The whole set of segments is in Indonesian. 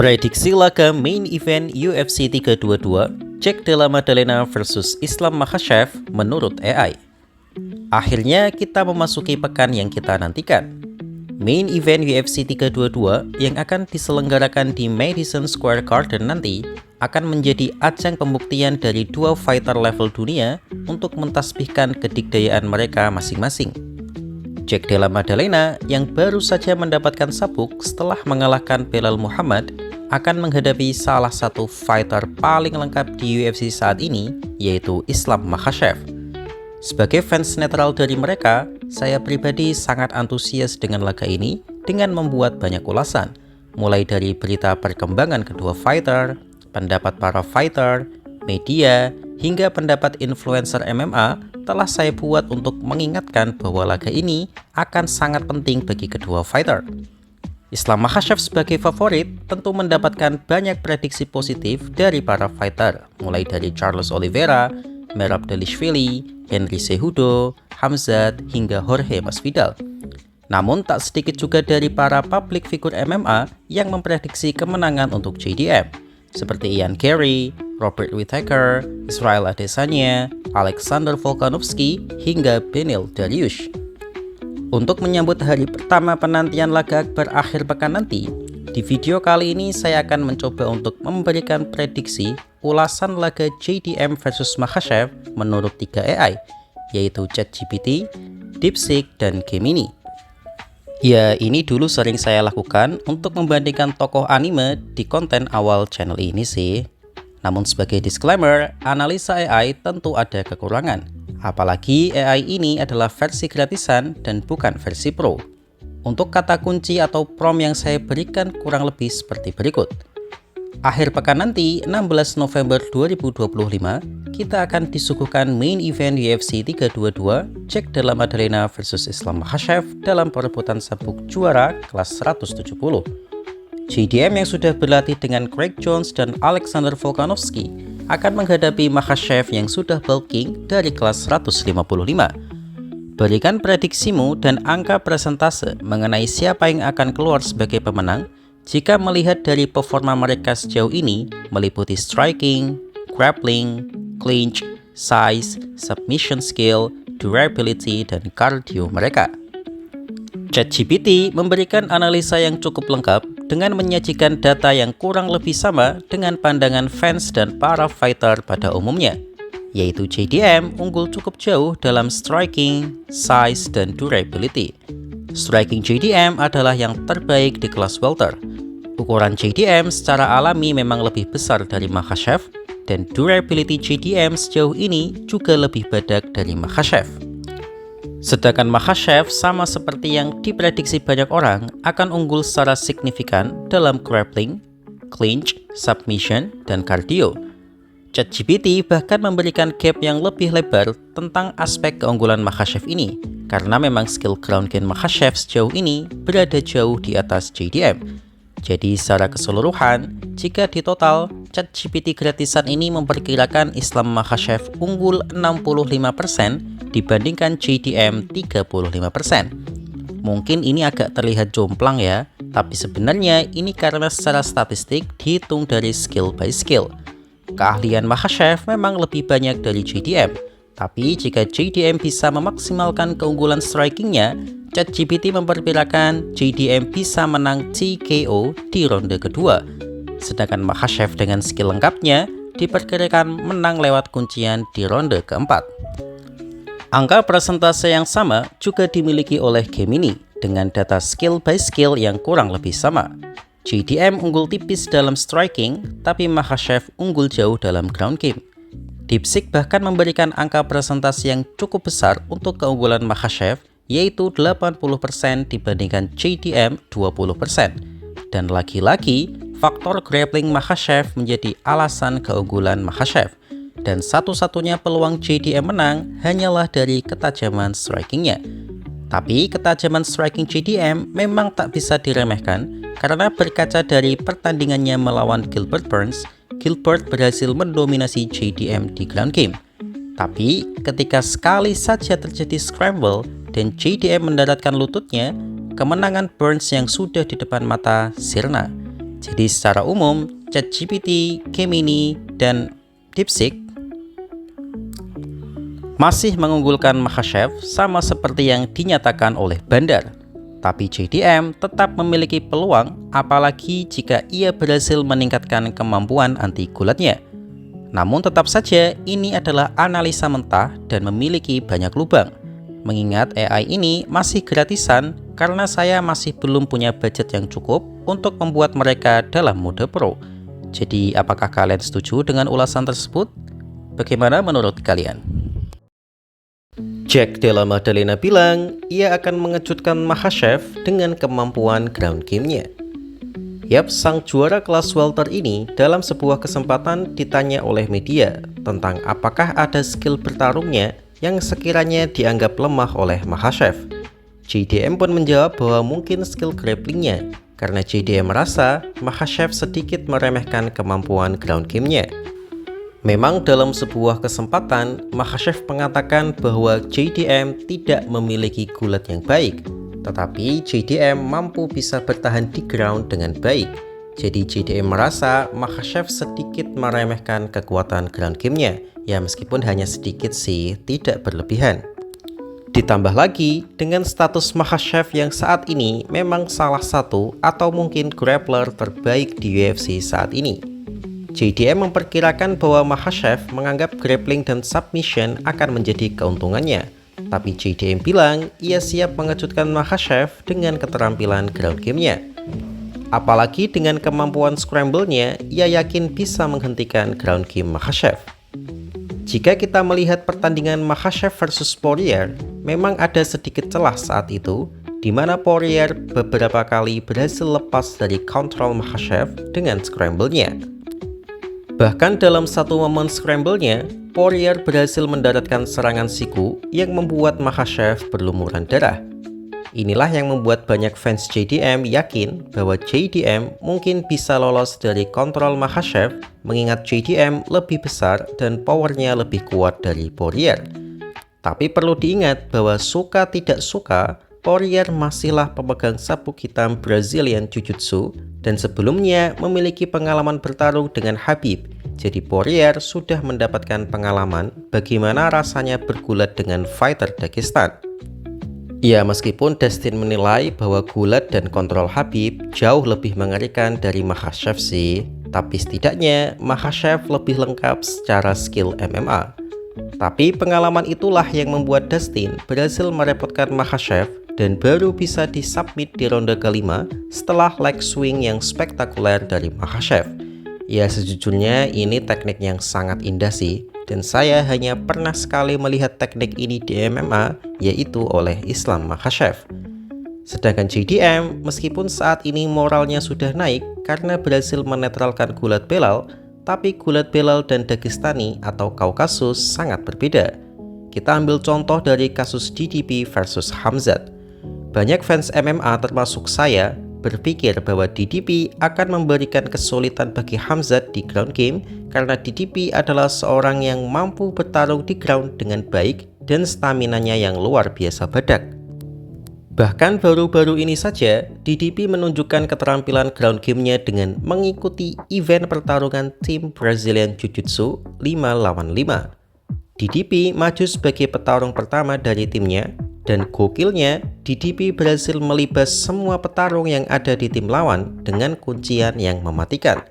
Prediksi laga main event UFC 322, Jack Della Maddalena versus Islam Makhachev menurut AI. Akhirnya kita memasuki pekan yang kita nantikan. Main event UFC 322 yang akan diselenggarakan di Madison Square Garden nanti akan menjadi ajang pembuktian dari dua fighter level dunia untuk mentasbihkan kedikdayaan mereka masing-masing. Jack Della Maddalena yang baru saja mendapatkan sabuk setelah mengalahkan Belal Muhammad akan menghadapi salah satu fighter paling lengkap di UFC saat ini, yaitu Islam Makhachev. Sebagai fans netral dari mereka, saya pribadi sangat antusias dengan laga ini dengan membuat banyak ulasan, mulai dari berita perkembangan kedua fighter, pendapat para fighter, media, hingga pendapat influencer MMA telah saya buat untuk mengingatkan bahwa laga ini akan sangat penting bagi kedua fighter. Islam Makhachev sebagai favorit tentu mendapatkan banyak prediksi positif dari para fighter, mulai dari Charles Oliveira, Merab Dvalishvili, Henry Cejudo, Khamzat, hingga Jorge Masvidal. Namun tak sedikit juga dari para public figure MMA yang memprediksi kemenangan untuk JDM, seperti Ian Carey, Robert Whittaker, Israel Adesanya, Alexander Volkanovski, hingga Beneil Dariush. Untuk menyambut hari pertama penantian laga akbar akhir pekan nanti, di video kali ini saya akan mencoba untuk memberikan prediksi ulasan laga JDM versus Makhachev menurut 3 AI, yaitu ChatGPT, DeepSeek, dan Gemini. Ya, ini dulu sering saya lakukan untuk membandingkan tokoh anime di konten awal channel ini sih. Namun sebagai disclaimer, analisa AI tentu ada kekurangan. Apalagi AI ini adalah versi gratisan dan bukan versi pro. Untuk kata kunci atau prompt yang saya berikan kurang lebih seperti berikut. Akhir pekan nanti, 16 November 2025, kita akan disuguhkan main event UFC 322 Jack Della Maddalena versus Islam Makhachev dalam perebutan sabuk juara kelas 170. JDM yang sudah berlatih dengan Craig Jones dan Alexander Volkanovski akan menghadapi Makhachev yang sudah bulking dari kelas 155. Berikan prediksimu dan angka persentase mengenai siapa yang akan keluar sebagai pemenang jika melihat dari performa mereka sejauh ini meliputi striking, grappling, clinch, size, submission skill, durability, dan cardio mereka. ChatGPT memberikan analisa yang cukup lengkap dengan menyajikan data yang kurang lebih sama dengan pandangan fans dan para fighter pada umumnya, yaitu JDM unggul cukup jauh dalam striking, size, dan durability. Striking JDM adalah yang terbaik di kelas welter. Ukuran JDM secara alami memang lebih besar dari Makhachev, dan durability JDM sejauh ini juga lebih badak dari Makhachev. Sedangkan Makhachev sama seperti yang diprediksi banyak orang akan unggul secara signifikan dalam grappling, clinch, submission, dan cardio. ChatGPT bahkan memberikan gap yang lebih lebar tentang aspek keunggulan Makhachev ini, karena memang skill ground game Makhachev sejauh ini berada jauh di atas JDM. Jadi secara keseluruhan, jika ditotal, ChatGPT gratisan ini memperkirakan Islam Makhachev unggul 65% dibandingkan JDM 35%. Mungkin ini agak terlihat jomplang ya, tapi sebenarnya ini karena secara statistik dihitung dari skill by skill. Keahlian Makhachev memang lebih banyak dari JDM, tapi jika JDM bisa memaksimalkan keunggulan strikingnya, ChatGPT memperkirakan JDM bisa menang TKO di ronde kedua. Sedangkan Makhachev dengan skill lengkapnya diperkirakan menang lewat kuncian di ronde keempat. Angka persentase yang sama juga dimiliki oleh Gemini dengan data skill by skill yang kurang lebih sama. JDM unggul tipis dalam striking, tapi Makhachev unggul jauh dalam ground game. DeepSeek bahkan memberikan angka persentase yang cukup besar untuk keunggulan Makhachev, yaitu 80% dibandingkan JDM 20%. Dan lagi-lagi, faktor grappling Makhachev menjadi alasan keunggulan Makhachev. Dan satu-satunya peluang JDM menang hanyalah dari ketajaman strikingnya. Tapi ketajaman striking JDM memang tak bisa diremehkan, karena berkaca dari pertandingannya melawan Gilbert Burns, Gilbert berhasil mendominasi JDM di ground game. Tapi ketika sekali saja terjadi scramble dan JDM mendaratkan lututnya, kemenangan Burns yang sudah di depan mata sirna. Jadi secara umum, ChatGPT, Gemini, dan DeepSeek masih mengunggulkan Mahashef sama seperti yang dinyatakan oleh Bandar. Tapi JDM tetap memiliki peluang, apalagi jika ia berhasil meningkatkan kemampuan anti gulatnya. Namun tetap saja ini adalah analisa mentah dan memiliki banyak lubang. Mengingat AI ini masih gratisan karena saya masih belum punya budget yang cukup untuk membuat mereka dalam mode pro. Jadi apakah kalian setuju dengan ulasan tersebut? Bagaimana menurut kalian? Jack Della Maddalena bilang ia akan mengejutkan Mahashef dengan kemampuan ground game-nya. Yap, sang juara kelas welter ini dalam sebuah kesempatan ditanya oleh media tentang apakah ada skill bertarungnya yang sekiranya dianggap lemah oleh Mahashef. JDM pun menjawab bahwa mungkin skill grapplingnya, karena JDM merasa Mahashef sedikit meremehkan kemampuan ground game-nya. Memang dalam sebuah kesempatan, Mahashef mengatakan bahwa JDM tidak memiliki gulat yang baik, tetapi JDM mampu bisa bertahan di ground dengan baik. Jadi JDM merasa Mahashef sedikit meremehkan kekuatan ground game-nya, ya meskipun hanya sedikit sih, tidak berlebihan. Ditambah lagi, dengan status Mahashef yang saat ini memang salah satu atau mungkin grappler terbaik di UFC saat ini. JDM memperkirakan bahwa Mahashef menganggap grappling dan submission akan menjadi keuntungannya. Tapi JDM bilang ia siap mengejutkan Mahashef dengan keterampilan ground game-nya. Apalagi dengan kemampuan scramble-nya, ia yakin bisa menghentikan ground game Mahashef. Jika kita melihat pertandingan Mahashef versus Poirier, memang ada sedikit celah saat itu, di mana Poirier beberapa kali berhasil lepas dari kontrol Mahashef dengan scramble-nya. Bahkan dalam satu momen scramble-nya, Poirier berhasil mendaratkan serangan siku yang membuat Mahashef berlumuran darah. Inilah yang membuat banyak fans JDM yakin bahwa JDM mungkin bisa lolos dari kontrol Mahashef, mengingat JDM lebih besar dan powernya lebih kuat dari Poirier. Tapi perlu diingat bahwa suka tidak suka, Poirier masihlah pemegang sabuk hitam Brazilian Jiu-Jitsu dan sebelumnya memiliki pengalaman bertarung dengan Khabib. Jadi Poirier sudah mendapatkan pengalaman bagaimana rasanya bergulat dengan fighter Dagestan. Ya, meskipun Dustin menilai bahwa gulat dan kontrol Khabib jauh lebih mengerikan dari Mahashef sih, tapi setidaknya Mahashef lebih lengkap secara skill MMA. Tapi pengalaman itulah yang membuat Dustin berhasil merepotkan Mahashef dan baru bisa disubmit di ronde kelima setelah leg swing yang spektakuler dari Mahashef. Ya, sejujurnya ini teknik yang sangat indah sih, dan saya hanya pernah sekali melihat teknik ini di MMA, yaitu oleh Islam Makhachev. Sedangkan JDM, meskipun saat ini moralnya sudah naik karena berhasil menetralkan Gulat Belal, tapi Gulat Belal dan Dagestani atau Kaukasus sangat berbeda. Kita ambil contoh dari kasus DDP versus Khamzat. Banyak fans MMA termasuk saya berpikir bahwa DDP akan memberikan kesulitan bagi Khamzat di ground game karena DDP adalah seorang yang mampu bertarung di ground dengan baik dan staminanya yang luar biasa badak. Bahkan baru-baru ini saja, DDP menunjukkan keterampilan ground game-nya dengan mengikuti event pertarungan tim Brazilian Jiu-Jitsu 5 lawan 5. DDP maju sebagai petarung pertama dari timnya, dan gokilnya, DDP berhasil melibas semua petarung yang ada di tim lawan dengan kuncian yang mematikan.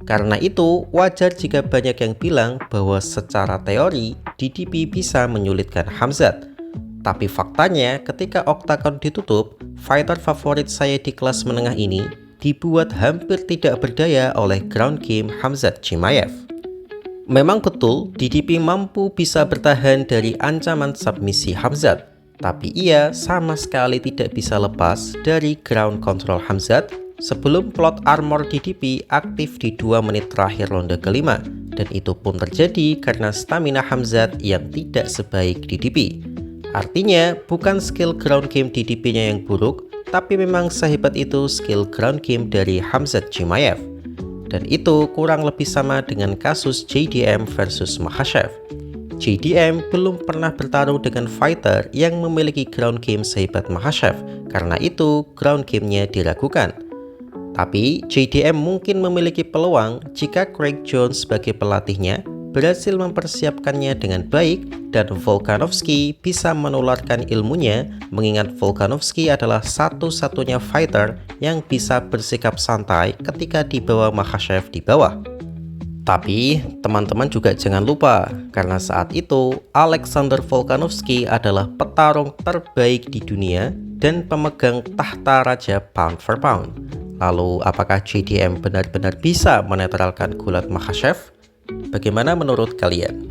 Karena itu, wajar jika banyak yang bilang bahwa secara teori, DDP bisa menyulitkan Khamzat. Tapi faktanya, ketika oktagon ditutup, fighter favorit saya di kelas menengah ini dibuat hampir tidak berdaya oleh ground game Khamzat Chimaev. Memang betul, DDP mampu bisa bertahan dari ancaman submisi Khamzat, tapi ia sama sekali tidak bisa lepas dari ground control Khamzat sebelum plot armor DDP aktif di 2 menit terakhir ronde kelima, dan itu pun terjadi karena stamina Khamzat yang tidak sebaik DDP. Artinya, bukan skill ground game DDP-nya yang buruk, tapi memang sehebat itu skill ground game dari Khamzat Chimaev. Dan itu kurang lebih sama dengan kasus JDM versus Makhachev. JDM belum pernah bertarung dengan fighter yang memiliki ground game sehebat Makhachev, karena itu ground game-nya diragukan. Tapi JDM mungkin memiliki peluang jika Craig Jones sebagai pelatihnya berhasil mempersiapkannya dengan baik dan Volkanovski bisa menularkan ilmunya, mengingat Volkanovski adalah satu-satunya fighter yang bisa bersikap santai ketika di bawah Makhachev di bawah. Tapi teman-teman juga jangan lupa, karena saat itu Alexander Volkanovski adalah petarung terbaik di dunia dan pemegang tahta raja pound for pound. Lalu apakah JDM benar-benar bisa menetralkan gulat Makhachev? Bagaimana menurut kalian?